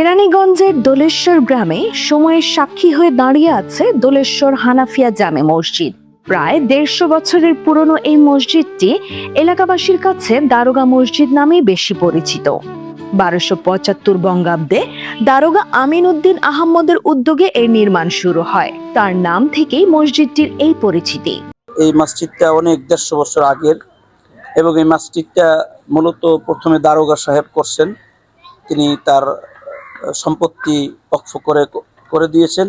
কেরানীগঞ্জের দোলেশ্বর গ্রামে সময়ের সাক্ষী হয়ে দাঁড়িয়ে আছে দোলেশ্বর হানাফিয়া জামে মসজিদ। প্রায় ১৫০ বছরের পুরনো এই মসজিদটি এলাকাবাসীর কাছে দারোগা মসজিদ নামেই বেশি পরিচিত। ১২৭৫ বঙ্গাব্দে দারোগা আমিন উদ্দিন আহমদের উদ্যোগে এর নির্মাণ শুরু হয়। তার নাম থেকেই মসজিদটির এই পরিচিতি। এই মসজিদটা অনেক ১৫০ বছর আগের এবং এই মসজিদটা মূলত প্রথমে দারোগা সাহেব করছেন। তিনি তার সম্পত্তি ওয়াকফ করে দিয়েছেন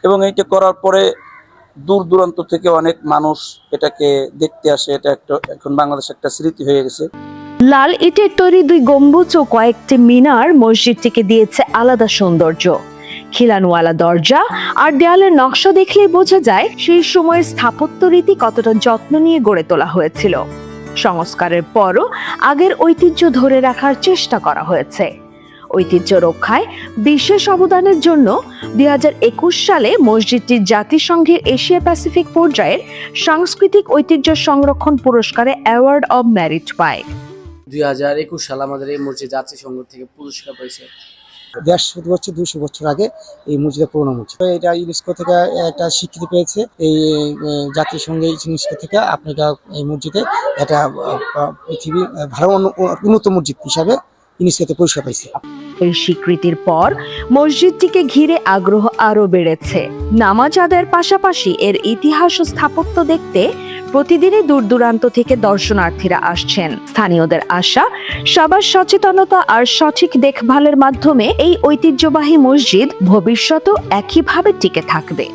এবং এইটা করার পরে দূর দূরান্ত থেকে অনেক মানুষ এটাকে দেখতে আসে। এটা এখন বাংলাদেশ একটা স্মৃতি হয়ে গেছে। লাল ইটের তৈরি ২ গম্বুজ ও কয়েকটি মিনার মসজিদটিকে দিয়েছে আলাদা সৌন্দর্য। খিলানওয়ালা দরজা আর দেয়ালের নকশা দেখলেই বোঝা যায় সেই সময়ের স্থাপত্য রীতি কতটা যত্ন নিয়ে গড়ে তোলা হয়েছিল। সংস্কারের পরও আগের ঐতিহ্য ধরে রাখার চেষ্টা করা হয়েছে। ঐতিহ্য রক্ষায় বিশেষ অবদানের জন্য ২০২১ সালে মসজিদটি জাতিসংঘের এশিয়া প্যাসিফিক পর্যায়ের সাংস্কৃতিক ঐতিহ্য সংরক্ষণ পুরস্কারে অ্যাওয়ার্ড অব মেরিট পায়। ২০২১ সালে আমাদের এই মসজিদ জাতিসংঘ থেকে পুরস্কার পাইছে। ১৫০ বছর আগে এই মসজিদের পুরোনো মসজিদ, এটা ইউনেস্কো থেকে একটা স্বীকৃতি পেয়েছে। এই জাতিসংঘের ইউনেস্কো থেকে আপনাকে এই মসজিদে এটা পৃথিবীর ভালো উন্নত মসজিদ হিসাবে ইউনেস্কোতে পুরস্কার পাইছে। এই স্বীকৃতির পর মসজিদটিকে ঘিরে আগ্রহ আরো বেড়েছে। নামাজ আদায়ের পাশাপাশি এর ইতিহাস ও স্থাপত্য দেখতে প্রতিদিনই দূর দূরান্ত থেকে দর্শনার্থীরা আসছেন। স্থানীয়দের আশা, সবার সচেতনতা আর সঠিক দেখভালের মাধ্যমে এই ঐতিহ্যবাহী মসজিদ ভবিষ্যতেও একইভাবে টিকে থাকবে।